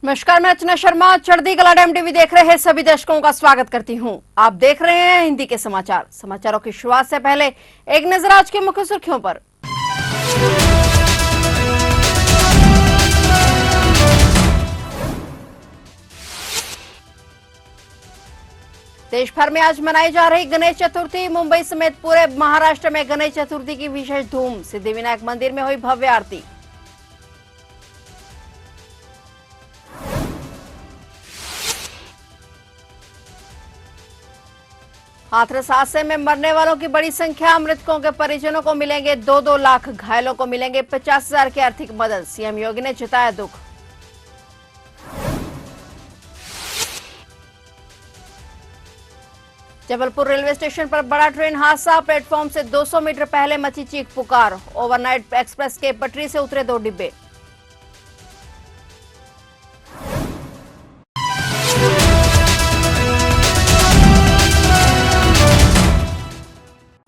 नमस्कार, मैं अर्चना शर्मा। चढ़ती कला टाइम टीवी देख रहे सभी दर्शकों का स्वागत करती हूं। आप देख रहे हैं हिंदी के समाचार। समाचारों की शुरुआत से पहले एक नजर आज की मुख्य सुर्खियों पर। देश भर में आज मनाई जा रही गणेश चतुर्थी। मुंबई समेत पूरे महाराष्ट्र में गणेश चतुर्थी की विशेष धूम। सिद्धिविनायक मंदिर में हुई भव्य आरती। हाथरस हादसे में मरने वालों की बड़ी संख्या। मृतकों के परिजनों को मिलेंगे 2-2 लाख, घायलों को मिलेंगे 50,000 की आर्थिक मदद। सीएम योगी ने जताया दुख। जबलपुर रेलवे स्टेशन पर बड़ा ट्रेन हादसा। प्लेटफॉर्म से 200 मीटर पहले मची चीख पुकार। ओवरनाइट एक्सप्रेस के पटरी से उतरे 2 डिब्बे।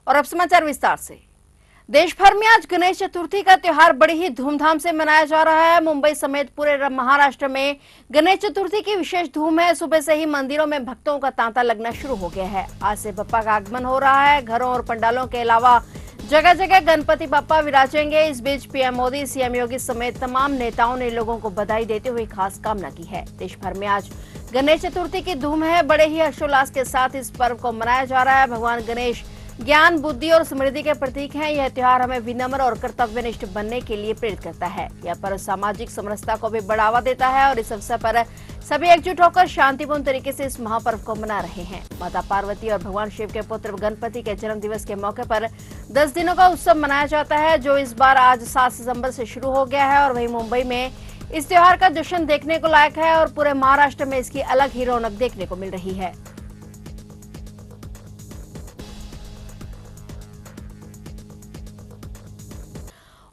और अब समाचार विस्तार से। देश भर में आज गणेश चतुर्थी का त्योहार बड़ी ही धूमधाम से मनाया जा रहा है। मुंबई समेत पूरे महाराष्ट्र में गणेश चतुर्थी की विशेष धूम है। सुबह से ही मंदिरों में भक्तों का तांता लगना शुरू हो गया है। आज से बप्पा का आगमन हो रहा है। घरों और पंडालों के अलावा जगह जगह गणपति बप्पा विराजेंगे। इस बीच पीएम मोदी, सीएम योगी समेत तमाम नेताओं ने लोगों को बधाई देते हुए खास कामना की है। देश भर में आज गणेश चतुर्थी की धूम है। बड़े ही हर्षोल्लास के साथ इस पर्व को मनाया जा रहा है। भगवान गणेश ज्ञान, बुद्धि और समृद्धि के प्रतीक हैं। यह त्योहार हमें विनम्र और कर्तव्यनिष्ठ बनने के लिए प्रेरित करता है। यह पर्व सामाजिक समरसता को भी बढ़ावा देता है और इस अवसर पर सभी एकजुट होकर शांतिपूर्ण तरीके से इस महापर्व को मना रहे हैं। माता पार्वती और भगवान शिव के पुत्र गणपति के जन्म दिवस के मौके पर 10 दिनों का उत्सव मनाया जाता है, जो इस बार आज 7 सितंबर से शुरू हो गया है। और वहीं मुंबई में इस त्योहार का जश्न देखने को लायक है और पूरे महाराष्ट्र में इसकी अलग ही रौनक देखने को मिल रही है।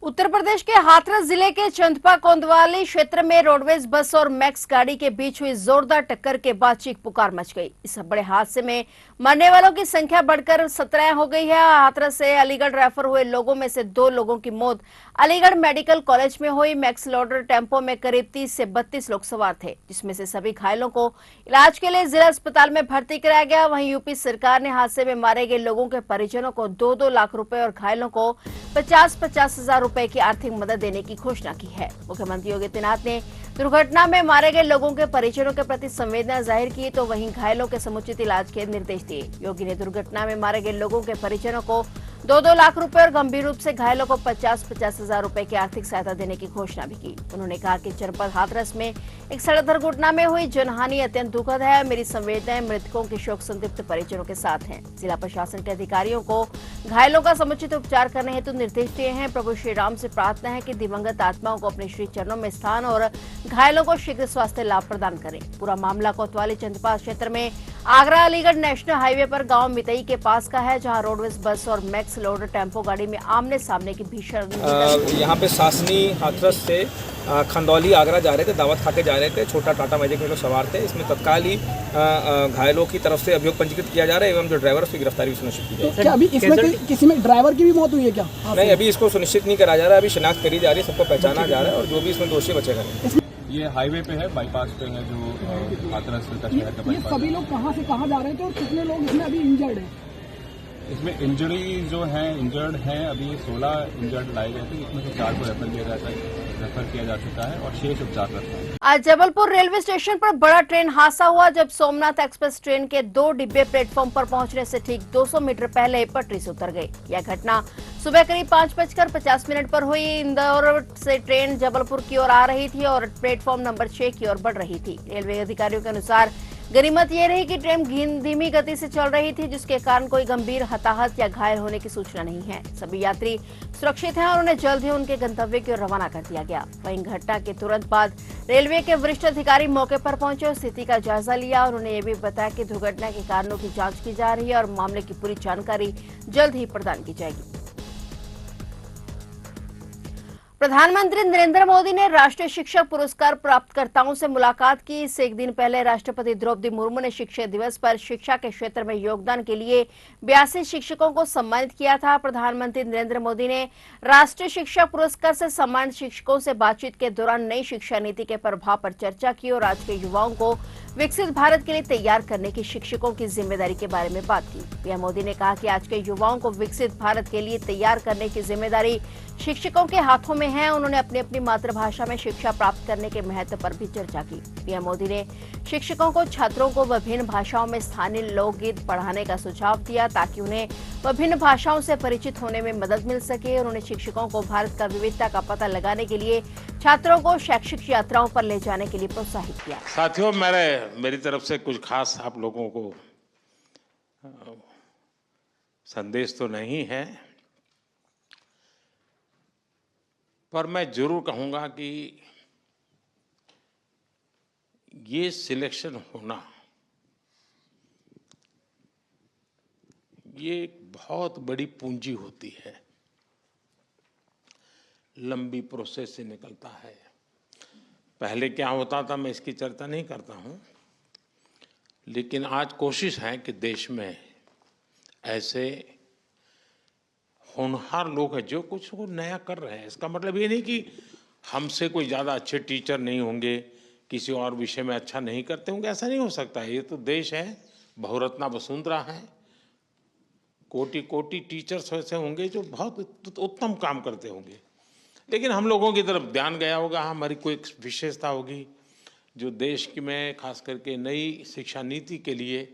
उत्तर प्रदेश के हाथरस जिले के चंदपा कोंदवाली क्षेत्र में रोडवेज बस और मैक्स गाड़ी के बीच हुई जोरदार टक्कर के बाद चीख पुकार मच गई। इस बड़े हादसे में मरने वालों की संख्या बढ़कर 17 हो गई है। हाथरस से अलीगढ़ रेफर हुए लोगों में से 2 लोगों की मौत अलीगढ़ मेडिकल कॉलेज में हुई। मैक्स लोडर टेम्पो में करीब 30 से 32 लोग सवार थे, जिसमें से सभी घायलों को इलाज के लिए जिला अस्पताल में भर्ती कराया गया। वहीं यूपी सरकार ने हादसे में मारे गए लोगों के परिजनों को 2-2 लाख रुपए और घायलों को 50-50 हजार रुपए की आर्थिक मदद देने की घोषणा की है। मुख्यमंत्री योगी आदित्यनाथ ने दुर्घटना में मारे गए लोगों के परिजनों के प्रति संवेदना जाहिर की, तो वहीं घायलों के समुचित इलाज के निर्देश दिए। योगी ने दुर्घटना में मारे गए लोगों के परिजनों को 2-2 लाख रुपए और गंभीर रूप से घायलों को 50-50 हजार रुपए की आर्थिक सहायता देने की घोषणा भी की। उन्होंने कहा कि जनपद हाथरस में एक सड़क दुर्घटना में हुई जनहानि अत्यंत दुखद है। मेरी संवेदनाएं मृतकों के शोक संतप्त परिजनों के साथ हैं। जिला प्रशासन के अधिकारियों को घायलों का समुचित उपचार करने हेतु निर्देश दिए हैं। प्रभु श्री राम से प्रार्थना है कि दिवंगत आत्माओं को अपने श्री चरणों में स्थान और घायलों को शीघ्र स्वास्थ्य लाभ प्रदान करें। पूरा मामला कोतवाली चंदपा क्षेत्र में आगरा अलीगढ़ नेशनल हाईवे पर गांव मितई के पास का है, जहां रोडवेज बस और मैक्स लोडर टेम्पो गाड़ी में आमने सामने की भीषण यहाँ पे सासनी हाथरस से खंदौली आगरा जा रहे थे, दावत खा के जा रहे थे। छोटा टाटा मैजिक में लोग सवार थे। इसमें तत्काल ही घायलों की तरफ से अभियोग पंजीकृत किया जा रहा है एवं जो ड्राइवर उसकी गिरफ्तारी भी सुनिश्चित की जाए। क्या अभी इसमें किसी में ड्राइवर की भी मौत हुई है क्या? नहीं, अभी इसको सुनिश्चित नहीं करा जा रहा है। अभी शिनाख्त करी जा रही है, सबको पहचाना जा रहा है और जो भी इसमें दोषी बचेगा। ये हाईवे पे है, बाईपास पे है, जो हाथरस का शहर का बाईपास। सभी लोग कहाँ से कहाँ जा रहे थे और कितने लोग इसमें अभी इंजर्ड हैं? इसमें इंजरी जो है, इंजर्ड हैं, अभी 16 इंजर्ड लाए गए थे, इसमें से 4 को रेफर किया जा चुका है और 6 उपचाररत हैं। आज जबलपुर रेलवे स्टेशन पर बड़ा ट्रेन हादसा हुआ, जब सोमनाथ एक्सप्रेस ट्रेन के 2 डिब्बे प्लेटफॉर्म पर पहुंचने से ठीक 200 मीटर पहले पटरी से उतर गई। यह घटना सुबह करीब 5:50 पर हुई। इंदौर से ट्रेन जबलपुर की ओर आ रही थी और प्लेटफॉर्म नंबर 6 की ओर बढ़ रही थी। रेलवे अधिकारियों के अनुसार गनीमत ये रही कि ट्रेन धीमी गति से चल रही थी, जिसके कारण कोई गंभीर हताहत या घायल होने की सूचना नहीं है। सभी यात्री सुरक्षित हैं और उन्हें जल्द ही उनके गंतव्य की ओर रवाना कर दिया गया। वहीं घटना के तुरंत बाद रेलवे के वरिष्ठ अधिकारी मौके पर पहुंचे और स्थिति का जायजा लिया। उन्होंने ये भी बताया कि दुर्घटना के कारणों की जांच की जा रही है और मामले की पूरी जानकारी जल्द ही प्रदान की जाएगी। प्रधानमंत्री नरेंद्र मोदी ने राष्ट्रीय शिक्षक पुरस्कार प्राप्तकर्ताओं से मुलाकात की। इससे एक दिन पहले राष्ट्रपति द्रौपदी मुर्मू ने शिक्षक दिवस पर शिक्षा के क्षेत्र में योगदान के लिए 82 शिक्षकों को सम्मानित किया था। प्रधानमंत्री नरेंद्र मोदी ने राष्ट्रीय शिक्षक पुरस्कार से सम्मानित शिक्षकों से बातचीत के दौरान नई शिक्षा नीति के प्रभाव पर चर्चा की और आज के युवाओं को विकसित भारत के लिए तैयार करने की शिक्षकों की जिम्मेदारी के बारे में बात की। पीएम मोदी ने कहा कि आज के युवाओं को विकसित भारत के लिए तैयार करने की जिम्मेदारी शिक्षकों के हाथों में है। उन्होंने अपनी अपनी मातृभाषा में शिक्षा प्राप्त करने के महत्व पर भी चर्चा की। पीएम मोदी ने शिक्षकों को छात्रों को विभिन्न भाषाओं में स्थानीय लोकगीत पढ़ाने का सुझाव दिया ताकि उन्हें विभिन्न भाषाओं से परिचित होने में मदद मिल सके। उन्होंने शिक्षकों को भारत का विविधता का पता लगाने के लिए छात्रों को शैक्षिक यात्राओं पर ले जाने के लिए प्रोत्साहित किया। साथियों, मेरी तरफ से कुछ खास आप लोगों को संदेश तो नहीं है, पर मैं जरूर कहूंगा कि ये सिलेक्शन होना ये एक बहुत बड़ी पूंजी होती है, लंबी प्रोसेस से निकलता है। पहले क्या होता था मैं इसकी चर्चा नहीं करता हूं, लेकिन आज कोशिश है कि देश में ऐसे होनहार लोग हैं जो कुछ को नया कर रहे हैं। इसका मतलब ये नहीं कि हमसे कोई ज़्यादा अच्छे टीचर नहीं होंगे, किसी और विषय में अच्छा नहीं करते होंगे, ऐसा नहीं हो सकता है। ये तो देश है, बहुरत्ना वसुंधरा है, कोटि कोटि टीचर्स ऐसे होंगे जो बहुत उत्तम काम करते होंगे, लेकिन हम लोगों की तरफ ध्यान गया होगा, हमारी कोई विशेषता होगी जो देश की में खास करके नई शिक्षा नीति के लिए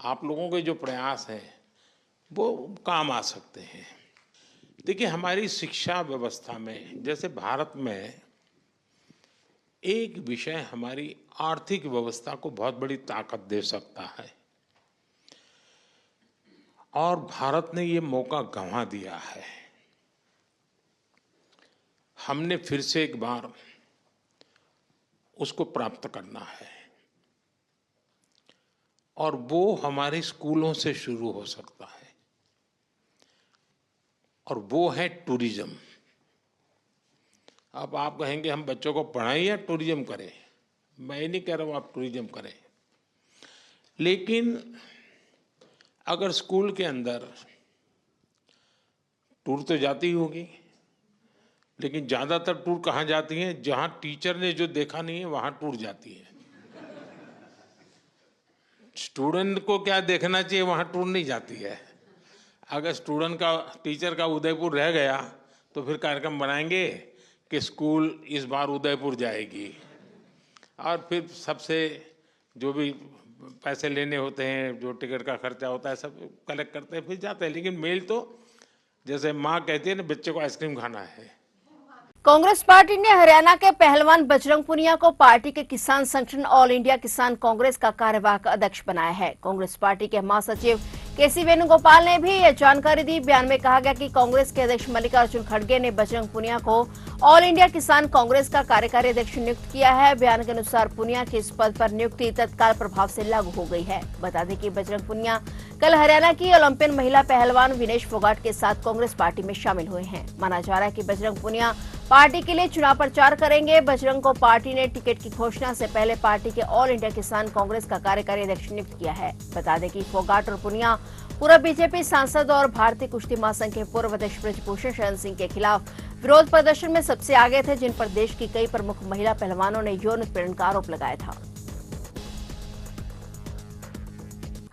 आप लोगों के जो प्रयास हैं वो काम आ सकते हैं। देखिए, हमारी शिक्षा व्यवस्था में जैसे भारत में एक विषय हमारी आर्थिक व्यवस्था को बहुत बड़ी ताकत दे सकता है और भारत ने ये मौका गंवा दिया है। हमने फिर से एक बार उसको प्राप्त करना है और वो हमारे स्कूलों से शुरू हो सकता है और वो है टूरिज्म। अब आप कहेंगे हम बच्चों को पढ़ाएं या टूरिज्म करें, मैं ये नहीं कह रहा हूं आप टूरिज्म करें, लेकिन अगर स्कूल के अंदर टूर तो जाती होगी, लेकिन ज़्यादातर टूर कहाँ जाती हैं? जहाँ टीचर ने जो देखा नहीं है वहाँ टूर जाती है। स्टूडेंट को क्या देखना चाहिए वहाँ टूर नहीं जाती है। अगर स्टूडेंट का टीचर का उदयपुर रह गया तो फिर कार्यक्रम बनाएंगे कि स्कूल इस बार उदयपुर जाएगी और फिर सबसे जो भी पैसे लेने होते हैं, जो टिकट का खर्चा होता है, सब कलेक्ट करते हैं फिर जाते हैं। लेकिन मेल तो जैसे माँ कहती है ना, बच्चे को आइसक्रीम खाना है। कांग्रेस पार्टी ने हरियाणा के पहलवान बजरंग पुनिया को पार्टी के किसान संगठन ऑल इंडिया किसान कांग्रेस का कार्यवाहक अध्यक्ष बनाया है। कांग्रेस पार्टी के महासचिव केसी वेणुगोपाल ने भी यह जानकारी दी। बयान में कहा गया कि कांग्रेस के अध्यक्ष मल्लिकार्जुन खड़गे ने बजरंग पुनिया को ऑल इंडिया किसान कांग्रेस का कार्यकारी अध्यक्ष नियुक्त किया है। बयान के अनुसार पुनिया की इस पद पर नियुक्ति तत्काल प्रभाव से लागू हो गई है। बता दें कि बजरंग पुनिया कल हरियाणा की ओलंपियन महिला पहलवान विनेश फोगाट के साथ कांग्रेस पार्टी में शामिल हुए हैं। माना जा रहा है कि बजरंग पुनिया पार्टी के लिए चुनाव प्रचार करेंगे। बजरंग को पार्टी ने टिकट की घोषणा से पहले पार्टी के ऑल इंडिया किसान कांग्रेस का कार्यकारी अध्यक्ष नियुक्त किया है। बता दें कि फोगाट और पुनिया पूर्व बीजेपी सांसद और भारतीय कुश्ती महासंघ के पूर्व अध्यक्ष ब्रजभूषण शरण सिंह के खिलाफ विरोध प्रदर्शन में सबसे आगे थे, जिन पर देश की कई प्रमुख महिला पहलवानों ने यौन उत्पीड़न का आरोप लगाया था।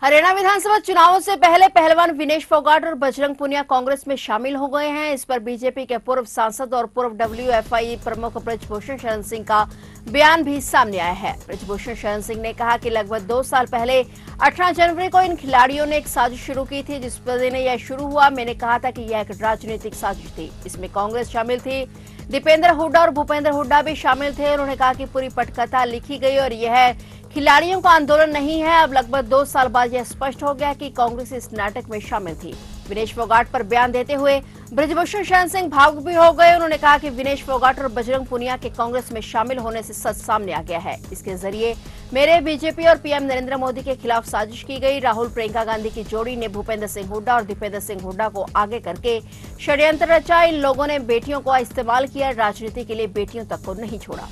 हरियाणा विधानसभा चुनावों से पहले पहलवान विनेश फोगाट और बजरंग पुनिया कांग्रेस में शामिल हो गए हैं। इस पर बीजेपी के पूर्व सांसद और पूर्व WFI प्रमुख ब्रजभूषण शरण सिंह का बयान भी सामने आया है। ब्रजभूषण शरण सिंह ने कहा कि लगभग 2 साल पहले 18 जनवरी को इन खिलाड़ियों ने एक साजिश शुरू की थी। जिस दिन यह शुरू हुआ, मैंने कहा था कि यह एक राजनीतिक साजिश थी। इसमें कांग्रेस शामिल थी, दीपेंद्र हुड्डा और भूपेंद्र हुड्डा भी शामिल थे। उन्होंने कहा कि पूरी पटकथा लिखी गई और यह खिलाड़ियों का आंदोलन नहीं है। अब लगभग 2 साल बाद यह स्पष्ट हो गया कि कांग्रेस इस नाटक में शामिल थी। विनेश फोगाट पर बयान देते हुए ब्रजभूषण शरण सिंह भावुक भी हो गए। उन्होंने कहा कि विनेश फोगाट और बजरंग पुनिया के कांग्रेस में शामिल होने से सच सामने आ गया है। इसके जरिए मेरे बीजेपी और पीएम नरेंद्र मोदी के खिलाफ साजिश की गई। राहुल प्रियंका गांधी की जोड़ी ने भूपेंद्र सिंह हुड्डा और दीपेंद्र सिंह हुड्डा को आगे करके षड्यंत्र रचा। इन लोगों ने बेटियों को इस्तेमाल किया, राजनीति के लिए बेटियों तक को नहीं छोड़ा।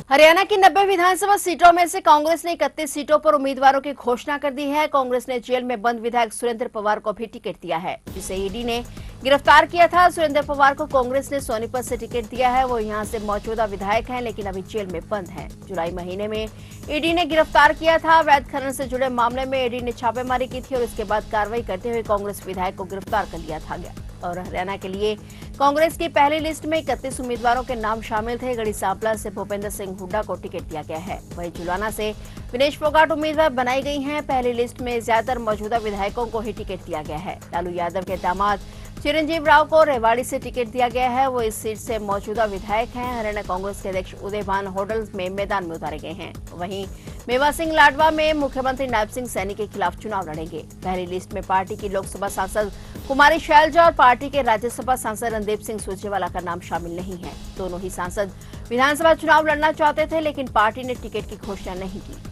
हरियाणा की 90 विधानसभा सीटों में से कांग्रेस ने 31 सीटों पर उम्मीदवारों की घोषणा कर दी है। कांग्रेस ने जेल में बंद विधायक सुरेंद्र पवार को भी टिकट दिया है, जिसे ईडी ने गिरफ्तार किया था। सुरेंद्र पवार को कांग्रेस ने सोनीपत से टिकट दिया है। वो यहां से मौजूदा विधायक हैं, लेकिन अभी जेल में बंद हैं। जुलाई महीने में ईडी ने गिरफ्तार किया था। अवैध खनन से जुड़े मामले में ईडी ने छापेमारी की थी और इसके बाद कार्रवाई करते हुए कांग्रेस विधायक को गिरफ्तार कर लिया था। और हरियाणा के लिए कांग्रेस की पहली लिस्ट में 31 उम्मीदवारों के नाम शामिल थे। गढ़ी सांपला से भूपेंद्र सिंह हुड्डा को टिकट दिया गया है। वहीं जुलाना से विनेश फोगाट उम्मीदवार बनाई गई हैं। पहली लिस्ट में ज्यादातर मौजूदा विधायकों को ही टिकट दिया गया है। लालू यादव के दामाद चिरंजीव राव को रेवाड़ी से टिकट दिया गया है। वो इस सीट से मौजूदा विधायक हैं। हरियाणा कांग्रेस के अध्यक्ष उदयभान होडल में मैदान में उतारे गए हैं। वहीं मेवा सिंह लाडवा में मुख्यमंत्री नायब सिंह सैनी के खिलाफ चुनाव लड़ेंगे। पहली लिस्ट में पार्टी की लोकसभा सांसद कुमारी शैलजा और पार्टी के राज्यसभा सांसद रणदीप सिंह सुरजेवाला का नाम शामिल नहीं है। दोनों ही सांसद विधानसभा चुनाव लड़ना चाहते थे, लेकिन पार्टी ने टिकट की घोषणा नहीं की।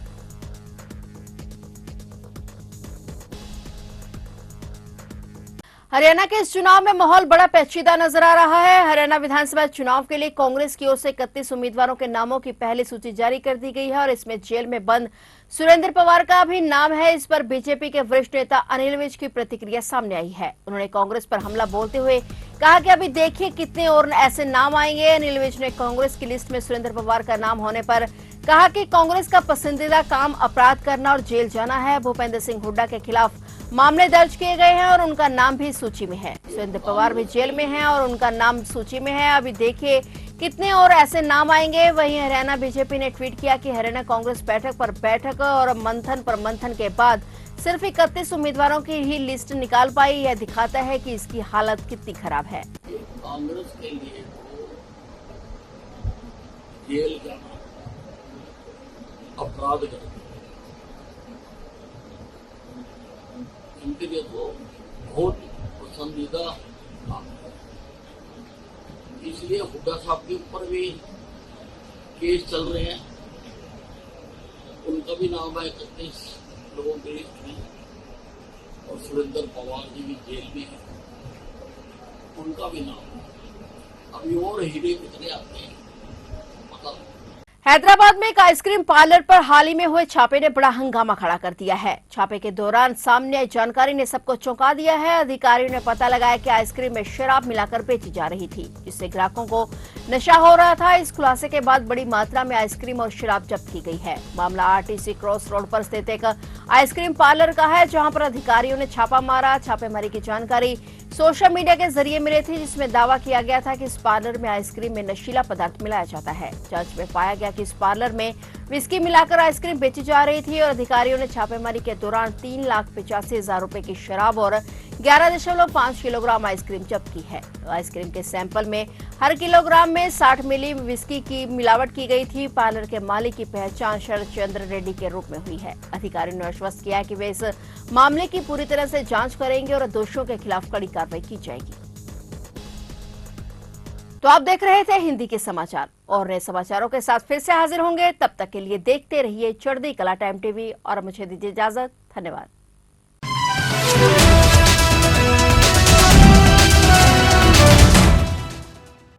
हरियाणा के इस चुनाव में माहौल बड़ा पेचीदा नजर आ रहा है। हरियाणा विधानसभा चुनाव के लिए कांग्रेस की ओर से 31 उम्मीदवारों के नामों की पहली सूची जारी कर दी गई है और इसमें जेल में बंद सुरेंद्र पवार का भी नाम है। इस पर बीजेपी के वरिष्ठ नेता अनिल विज की प्रतिक्रिया सामने आई है। उन्होंने कांग्रेस पर हमला बोलते हुए कहा कि अभी देखिए कितने और ऐसे नाम आएंगे। अनिल विज ने कांग्रेस की लिस्ट में सुरेंद्र पवार का नाम होने पर कहा कि कांग्रेस का पसंदीदा काम अपराध करना और जेल जाना है। भूपेंद्र सिंह हुड्डा के खिलाफ मामले दर्ज किए गए हैं और उनका नाम भी सूची में है। सुरेंद्र पवार भी जेल में हैं और उनका नाम सूची में है। अभी देखिए कितने और ऐसे नाम आएंगे। वहीं हरियाणा बीजेपी ने ट्वीट किया कि हरियाणा कांग्रेस बैठक पर बैठक और मंथन पर मंथन के बाद सिर्फ 31 उम्मीदवारों की ही लिस्ट निकाल पाई। यह दिखाता है कि इसकी हालत कितनी खराब है। कांग्रेस के लिए जेल जाना अपराध करना, इनके लिए तो बहुत पसंदीदा काम है। इसलिए हुड्डा साहब के ऊपर भी केस चल रहे हैं। उनका भी नाम है 31 लोगों की लिस्ट में और सुरेंद्र पवार जी भी जेल में है, उनका भी नाम है। अभी और हीरे कितने आते हैं पता नहीं। हैदराबाद में एक आइसक्रीम पार्लर पर हाल ही में हुए छापे ने बड़ा हंगामा खड़ा कर दिया है। छापे के दौरान सामने आई जानकारी ने सबको चौंका दिया है। अधिकारियों ने पता लगाया कि आइसक्रीम में शराब मिलाकर बेची जा रही थी, जिससे ग्राहकों को नशा हो रहा था। इस खुलासे के बाद बड़ी मात्रा में आइसक्रीम और शराब जब्त की गई है। मामला आरटीसी क्रॉस रोड पर स्थित एक आइसक्रीम पार्लर का है, जहां पर अधिकारियों ने छापा मारा। छापेमारी की जानकारी सोशल मीडिया के जरिए मिली थी, जिसमें दावा किया गया था कि इस पार्लर में आइसक्रीम में नशीला पदार्थ मिलाया जाता है। जांच में पाया गया कि इस पार्लर में विस्की मिलाकर आइसक्रीम बेची जा रही थी और अधिकारियों ने छापेमारी के दौरान 3,85,000 रुपए की शराब और 11.5 किलोग्राम आइसक्रीम जब्त की है। आइसक्रीम के सैंपल में हर किलोग्राम में 60 मिली विस्की की मिलावट की गई थी। पार्लर के मालिक की पहचान शरद चंद्र रेड्डी के रूप में हुई है। अधिकारियों ने आश्वस्त किया कि वे इस मामले की पूरी तरह से जांच करेंगे और दोषियों के खिलाफ कड़ी कार्रवाई की जाएगी। तो आप देख रहे थे हिंदी के समाचार और नए समाचारों के साथ फिर से हाजिर होंगे। तब तक के लिए देखते रहिए चढ़ती कला टाइम टीवी और मुझे दीजिए इजाजत। धन्यवाद।